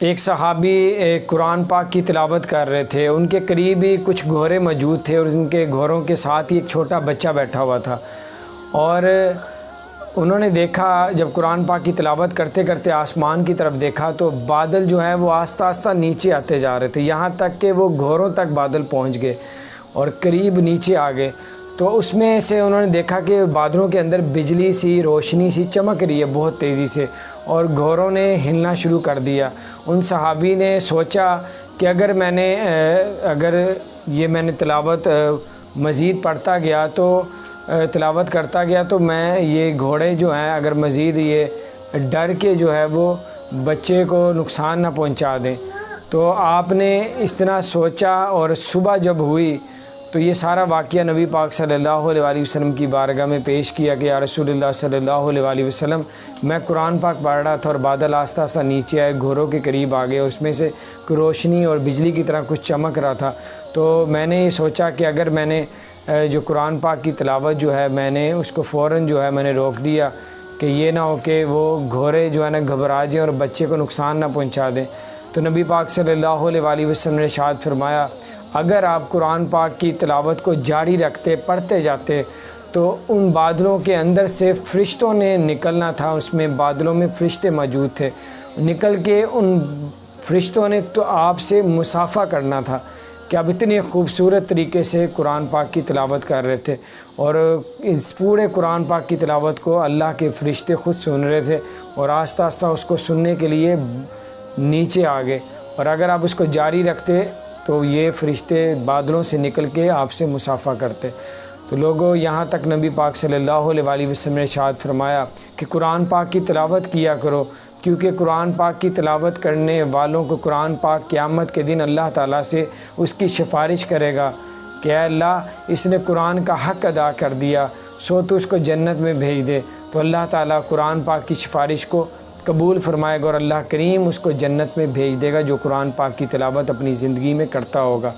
ایک صحابی قرآن پاک کی تلاوت کر رہے تھے، ان کے قریب ہی کچھ گھوڑے موجود تھے اور ان کے گھوڑوں کے ساتھ ہی ایک چھوٹا بچہ بیٹھا ہوا تھا، اور انہوں نے دیکھا جب قرآن پاک کی تلاوت کرتے کرتے آسمان کی طرف دیکھا تو بادل جو ہے وہ آہستہ آہستہ نیچے آتے جا رہے تھے، یہاں تک کہ وہ گھوڑوں تک بادل پہنچ گئے اور قریب نیچے آ گئے۔ تو اس میں سے انہوں نے دیکھا کہ بادلوں کے اندر بجلی سی روشنی سی چمک رہی ہے بہت تیزی سے، اور گھوڑوں نے ہلنا شروع کر دیا۔ ان صحابی نے سوچا کہ اگر میں نے تلاوت مزید پڑھتا گیا تو تلاوت کرتا گیا تو میں یہ گھوڑے جو ہیں اگر مزید یہ ڈر کے جو ہے وہ بچے کو نقصان نہ پہنچا دیں۔ تو آپ نے اس طرح سوچا، اور صبح جب ہوئی تو یہ سارا واقعہ نبی پاک صلی اللہ علیہ وآلہ وسلم کی بارگاہ میں پیش کیا کہ یا رسول اللہ صلی اللہ علیہ وآلہ وسلم، میں قرآن پاک پڑھ رہا تھا اور بادل آہستہ آہستہ نیچے آئے، گھوڑوں کے قریب آ گئے، اس میں سے روشنی اور بجلی کی طرح کچھ چمک رہا تھا۔ تو میں نے یہ سوچا کہ اگر میں نے جو قرآن پاک کی تلاوت جو ہے میں نے اس کو فوراً جو ہے میں نے روک دیا کہ یہ نہ ہو کہ وہ گھوڑے جو ہے نا گھبرا جائیں اور بچے کو نقصان نہ پہنچا دیں۔ تو نبی پاک صلی اللہ علیہ وآلہ وسلم نے ارشاد فرمایا، اگر آپ قرآن پاک کی تلاوت کو جاری رکھتے پڑھتے جاتے تو ان بادلوں کے اندر سے فرشتوں نے نکلنا تھا، اس میں بادلوں میں فرشتے موجود تھے، نکل کے ان فرشتوں نے تو آپ سے مصافحہ کرنا تھا کہ آپ اتنے خوبصورت طریقے سے قرآن پاک کی تلاوت کر رہے تھے، اور اس پورے قرآن پاک کی تلاوت کو اللہ کے فرشتے خود سن رہے تھے اور آہستہ آہستہ اس کو سننے کے لیے نیچے آ گئے، اور اگر آپ اس کو جاری رکھتے تو یہ فرشتے بادلوں سے نکل کے آپ سے مصافحہ کرتے۔ تو لوگوں، یہاں تک نبی پاک صلی اللہ علیہ وآلہ وسلم نے ارشاد فرمایا کہ قرآن پاک کی تلاوت کیا کرو، کیونکہ قرآن پاک کی تلاوت کرنے والوں کو قرآن پاک قیامت کے دن اللہ تعالیٰ سے اس کی سفارش کرے گا کہ اے اللہ، اس نے قرآن کا حق ادا کر دیا، سو تو اس کو جنت میں بھیج دے۔ تو اللہ تعالیٰ قرآن پاک کی سفارش کو قبول فرمائے گا اور اللہ کریم اس کو جنت میں بھیج دے گا جو قرآن پاک کی تلاوت اپنی زندگی میں کرتا ہوگا۔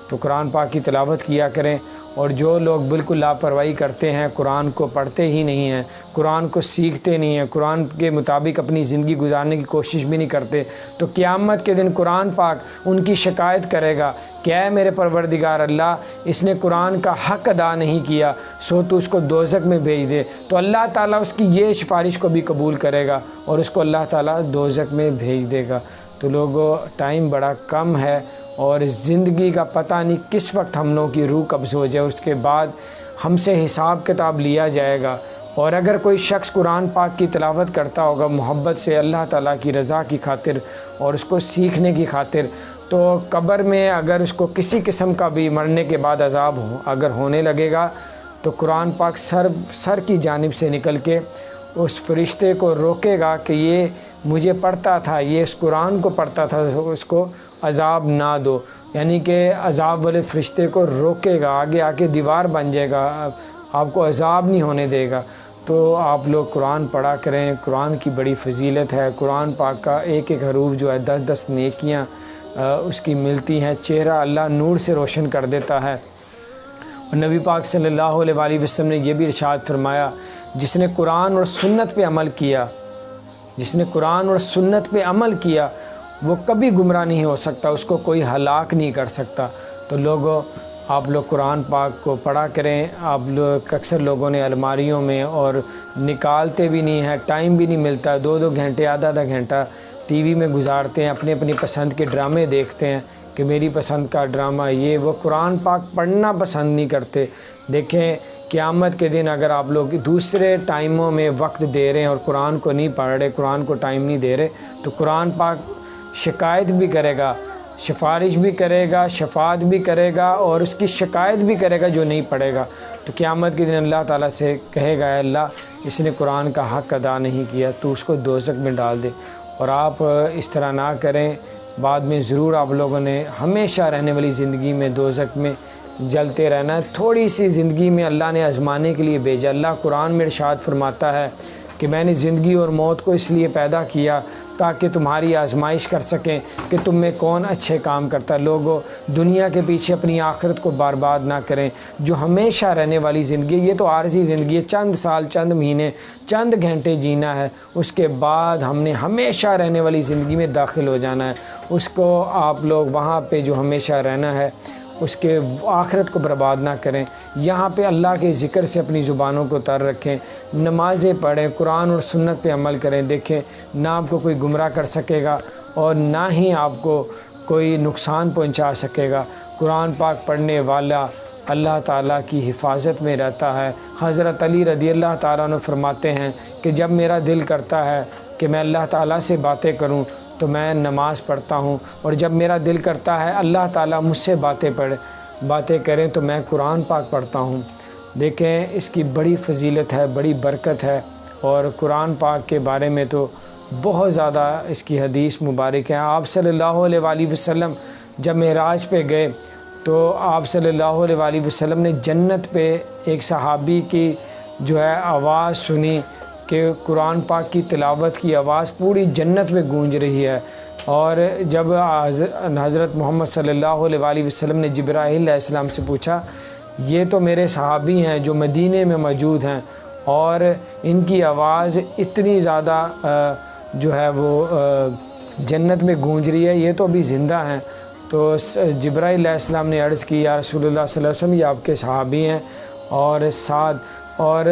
تو قرآن پاک کی تلاوت کیا کریں، اور جو لوگ بالکل لاپرواہی کرتے ہیں، قرآن کو پڑھتے ہی نہیں ہیں، قرآن کو سیکھتے نہیں ہیں، قرآن کے مطابق اپنی زندگی گزارنے کی کوشش بھی نہیں کرتے، تو قیامت کے دن قرآن پاک ان کی شکایت کرے گا کہ اے میرے پروردگار اللہ، اس نے قرآن کا حق ادا نہیں کیا، سو تو اس کو دوزخ میں بھیج دے۔ تو اللہ تعالیٰ اس کی یہ سفارش کو بھی قبول کرے گا اور اس کو اللہ تعالیٰ دوزخ میں بھیج دے گا۔ تو لوگوں، ٹائم بڑا کم ہے اور زندگی کا پتہ نہیں کس وقت ہم لوگوں کی روح قبض ہو جائے، اس کے بعد ہم سے حساب کتاب لیا جائے گا۔ اور اگر کوئی شخص قرآن پاک کی تلاوت کرتا ہوگا محبت سے اللہ تعالیٰ کی رضا کی خاطر اور اس کو سیکھنے کی خاطر، تو قبر میں اگر اس کو کسی قسم کا بھی مرنے کے بعد عذاب اگر ہونے لگے گا تو قرآن پاک سر کی جانب سے نکل کے اس فرشتے کو روکے گا کہ یہ مجھے پڑھتا تھا، یہ اس قرآن کو پڑھتا تھا، اس کو عذاب نہ دو، یعنی کہ عذاب والے فرشتے کو روکے گا، آگے آ کے دیوار بن جائے گا، آپ کو عذاب نہیں ہونے دے گا۔ تو آپ لوگ قرآن پڑھا کریں، قرآن کی بڑی فضیلت ہے، قرآن پاک کا ایک ایک حروف جو ہے 10 نیکیاں اس کی ملتی ہیں، چہرہ اللہ نور سے روشن کر دیتا ہے۔ اور نبی پاک صلی اللہ علیہ وآلہ وسلم نے یہ بھی ارشاد فرمایا، جس نے قرآن اور سنت پہ عمل کیا وہ کبھی گمراہ نہیں ہو سکتا، اس کو کوئی ہلاک نہیں کر سکتا۔ تو لوگوں، آپ لوگ قرآن پاک کو پڑھا کریں۔ آپ لوگ اکثر لوگوں نے الماریوں میں اور نکالتے بھی نہیں ہیں، ٹائم بھی نہیں ملتا، 2 گھنٹے آدھا گھنٹہ ٹی وی میں گزارتے ہیں، اپنی پسند کے ڈرامے دیکھتے ہیں کہ میری پسند کا ڈرامہ یہ وہ، قرآن پاک پڑھنا پسند نہیں کرتے۔ دیکھیں، قیامت کے دن اگر آپ لوگ دوسرے ٹائموں میں وقت دے رہے ہیں اور قرآن کو نہیں پڑھ رہے، قرآن کو ٹائم نہیں دے رہے، تو قرآن پاک شکایت بھی کرے گا، سفارش بھی کرے گا، شفاعت بھی کرے گا، اور اس کی شکایت بھی کرے گا جو نہیں پڑھے گا۔ تو قیامت کے دن اللہ تعالیٰ سے کہے گا، اے اللہ، اس نے قرآن کا حق ادا نہیں کیا، تو اس کو دوزخ میں ڈال دے۔ اور آپ اس طرح نہ کریں، بعد میں ضرور آپ لوگوں نے ہمیشہ رہنے والی زندگی میں دوزخ میں جلتے رہنا ہے۔ تھوڑی سی زندگی میں اللہ نے آزمانے کے لیے بھیجا۔ اللہ قرآن میں ارشاد فرماتا ہے کہ میں نے زندگی اور موت کو اس لیے پیدا کیا تاکہ تمہاری آزمائش کر سکیں کہ تم میں کون اچھے کام کرتا ہے۔ لوگوں، دنیا کے پیچھے اپنی آخرت کو برباد نہ کریں۔ جو ہمیشہ رہنے والی زندگی، یہ تو عارضی زندگی ہے، چند سال، چند مہینے، چند گھنٹے جینا ہے، اس کے بعد ہم نے ہمیشہ رہنے والی زندگی میں داخل ہو جانا ہے۔ اس کو آپ لوگ وہاں پہ جو ہمیشہ رہنا ہے اس کے آخرت کو برباد نہ کریں۔ یہاں پہ اللہ کے ذکر سے اپنی زبانوں کو تر رکھیں، نمازیں پڑھیں، قرآن اور سنت پہ عمل کریں۔ دیکھیں، نہ آپ کو کوئی گمراہ کر سکے گا اور نہ ہی آپ کو کوئی نقصان پہنچا سکے گا۔ قرآن پاک پڑھنے والا اللہ تعالیٰ کی حفاظت میں رہتا ہے۔ حضرت علی رضی اللہ تعالیٰ عنہ فرماتے ہیں کہ جب میرا دل کرتا ہے کہ میں اللہ تعالیٰ سے باتیں کروں تو میں نماز پڑھتا ہوں، اور جب میرا دل کرتا ہے اللہ تعالیٰ مجھ سے باتیں کریں تو میں قرآن پاک پڑھتا ہوں۔ دیکھیں، اس کی بڑی فضیلت ہے، بڑی برکت ہے، اور قرآن پاک کے بارے میں تو بہت زیادہ اس کی حدیث مبارک ہے۔ آپ صلی اللہ علیہ وآلہ وسلم جب معراج پہ گئے تو آپ صلی اللہ علیہ وآلہ وسلم نے جنت پہ ایک صحابی کی جو ہے آواز سنی کہ قرآن پاک کی تلاوت کی آواز پوری جنت میں گونج رہی ہے۔ اور جب حضرت محمد صلی اللہ علیہ وآلہ وسلم نے جبرائیل علیہ السلام سے پوچھا، یہ تو میرے صحابی ہیں جو مدینے میں موجود ہیں اور ان کی آواز اتنی زیادہ جو ہے وہ جنت میں گونج رہی ہے، یہ تو ابھی زندہ ہیں۔ تو جبرائیل علیہ السلام نے عرض کی، یا رسول اللہ صلی اللہ علیہ وسلم، یہ آپ کے صحابی ہیں اور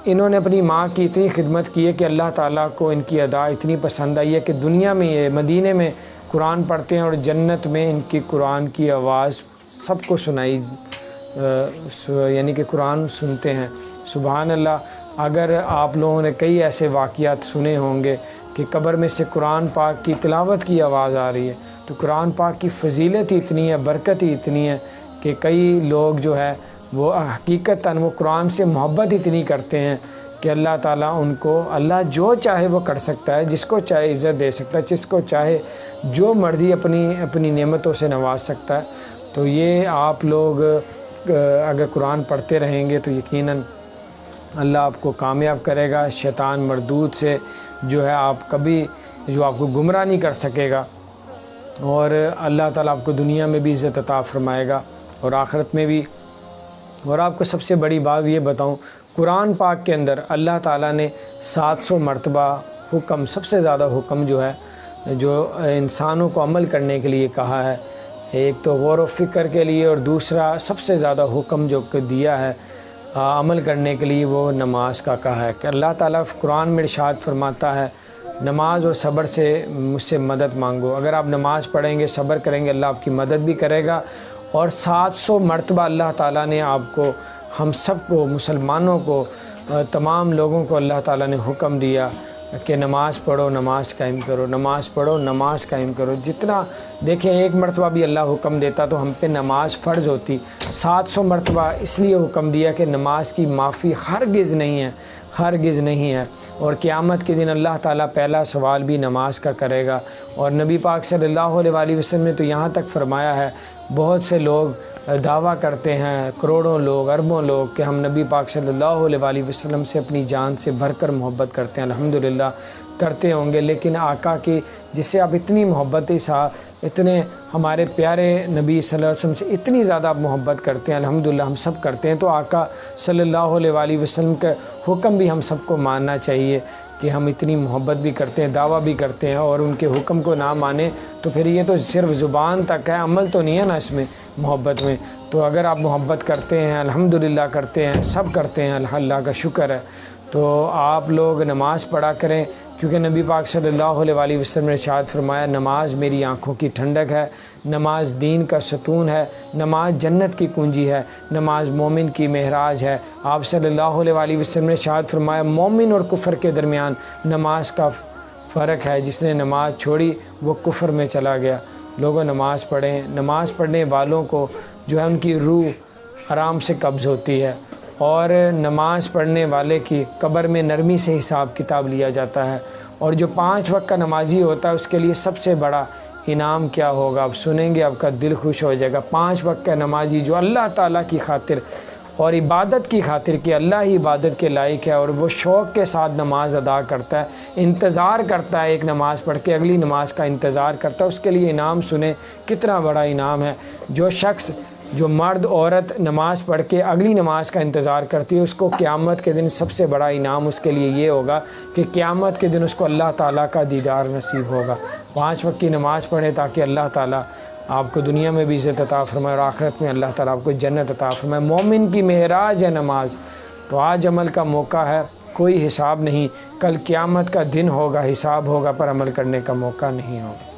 انہوں نے اپنی ماں کی اتنی خدمت کی ہے کہ اللہ تعالیٰ کو ان کی ادا اتنی پسند آئی ہے کہ دنیا میں یہ مدینے میں قرآن پڑھتے ہیں اور جنت میں ان کی قرآن کی آواز سب کو سنائی، یعنی کہ قرآن سنتے ہیں۔ سبحان اللہ۔ اگر آپ لوگوں نے کئی ایسے واقعات سنے ہوں گے کہ قبر میں سے قرآن پاک کی تلاوت کی آواز آ رہی ہے، تو قرآن پاک کی فضیلت ہی اتنی ہے، برکت ہی اتنی ہے کہ کئی لوگ جو ہے وہ حقیقتاً وہ قرآن سے محبت اتنی کرتے ہیں کہ اللہ تعالیٰ ان کو، اللہ جو چاہے وہ کر سکتا ہے، جس کو چاہے عزت دے سکتا ہے، جس کو چاہے جو مرضی اپنی نعمتوں سے نواز سکتا ہے۔ تو یہ آپ لوگ اگر قرآن پڑھتے رہیں گے تو یقیناً اللہ آپ کو کامیاب کرے گا۔ شیطان مردود سے جو ہے آپ کو گمراہ نہیں کر سکے گا، اور اللہ تعالیٰ آپ کو دنیا میں بھی عزت عطا فرمائے گا اور آخرت میں بھی۔ اور آپ کو سب سے بڑی بات یہ بتاؤں، قرآن پاک کے اندر اللہ تعالیٰ نے 700 مرتبہ حکم، سب سے زیادہ حکم جو ہے جو انسانوں کو عمل کرنے کے لیے کہا ہے، ایک تو غور و فکر کے لیے، اور دوسرا سب سے زیادہ حکم جو دیا ہے عمل کرنے کے لیے وہ نماز کا کہا ہے کہ اللہ تعالیٰ قرآن میں ارشاد فرماتا ہے، نماز اور صبر سے مجھ سے مدد مانگو۔ اگر آپ نماز پڑھیں گے، صبر کریں گے، اللہ آپ کی مدد بھی کرے گا۔ اور 700 مرتبہ اللہ تعالیٰ نے آپ کو، ہم سب کو، مسلمانوں کو، تمام لوگوں کو اللہ تعالیٰ نے حکم دیا کہ نماز پڑھو، نماز قائم کرو، نماز پڑھو، نماز قائم کرو۔ جتنا دیکھیں، ایک مرتبہ بھی اللہ حکم دیتا تو ہم پہ نماز فرض ہوتی، 700 مرتبہ اس لیے حکم دیا کہ نماز کی معافی ہرگز نہیں ہے، اور قیامت کے دن اللہ تعالیٰ پہلا سوال بھی نماز کا کرے گا۔ اور نبی پاک صلی اللہ علیہ وآلہ وسلم نے تو یہاں تک فرمایا ہے، بہت سے لوگ دعویٰ کرتے ہیں، کروڑوں لوگ، اربوں لوگ، کہ ہم نبی پاک صلی اللہ علیہ وآلہ وسلم سے اپنی جان سے بھر کر محبت کرتے ہیں۔ الحمدللہ کرتے ہوں گے، لیکن آقا کی، جس سے آپ اتنی محبت اتنے ہمارے پیارے نبی صلی اللہ علیہ وسلم سے اتنی زیادہ آپ محبت کرتے ہیں، الحمدللہ ہم سب کرتے ہیں، تو آقا صلی اللہ علیہ وآلہ وسلم کا حکم بھی ہم سب کو ماننا چاہیے کہ ہم اتنی محبت بھی کرتے ہیں، دعویٰ بھی کرتے ہیں، اور ان کے حکم کو نہ مانیں تو پھر یہ تو صرف زبان تک ہے، عمل تو نہیں ہے نا اس میں، محبت میں۔ تو اگر آپ محبت کرتے ہیں، الحمدللہ کرتے ہیں، سب کرتے ہیں، اللہ کا شکر ہے، تو آپ لوگ نماز پڑھا کریں، کیونکہ نبی پاک صلی اللہ علیہ وآلہ وسلم نے ارشاد فرمایا، نماز میری آنکھوں کی ٹھنڈک ہے، نماز دین کا ستون ہے، نماز جنت کی کنجی ہے، نماز مومن کی معراج ہے۔ آپ صلی اللہ علیہ وآلہ وسلم نے ارشاد فرمایا، مومن اور کفر کے درمیان نماز کا فرق ہے، جس نے نماز چھوڑی وہ کفر میں چلا گیا۔ لوگوں نماز پڑھیں، نماز پڑھنے والوں کو جو ہے ان کی روح آرام سے قبض ہوتی ہے، اور نماز پڑھنے والے کی قبر میں نرمی سے حساب کتاب لیا جاتا ہے۔ اور جو 5 وقت کا نمازی ہوتا ہے اس کے لیے سب سے بڑا انعام کیا ہوگا، آپ سنیں گے آپ کا دل خوش ہو جائے گا۔ 5 وقت کا نمازی جو اللہ تعالیٰ کی خاطر اور عبادت کی خاطر کہ اللہ ہی عبادت کے لائق ہے، اور وہ شوق کے ساتھ نماز ادا کرتا ہے، انتظار کرتا ہے، ایک نماز پڑھ کے اگلی نماز کا انتظار کرتا ہے، اس کے لیے انعام سنیں کتنا بڑا انعام ہے۔ جو شخص، جو مرد عورت نماز پڑھ کے اگلی نماز کا انتظار کرتی ہے، اس کو قیامت کے دن سب سے بڑا انعام اس کے لیے یہ ہوگا کہ قیامت کے دن اس کو اللہ تعالیٰ کا دیدار نصیب ہوگا۔ 5 وقت کی نماز پڑھیں تاکہ اللہ تعالیٰ آپ کو دنیا میں بھی عزت عطا فرمائے اور آخرت میں اللہ تعالیٰ آپ کو جنت عطا فرمائے۔ مومن کی معراج ہے نماز، تو آج عمل کا موقع ہے، کوئی حساب نہیں، کل قیامت کا دن ہوگا، حساب ہوگا، پر عمل کرنے کا موقع نہیں ہوگا۔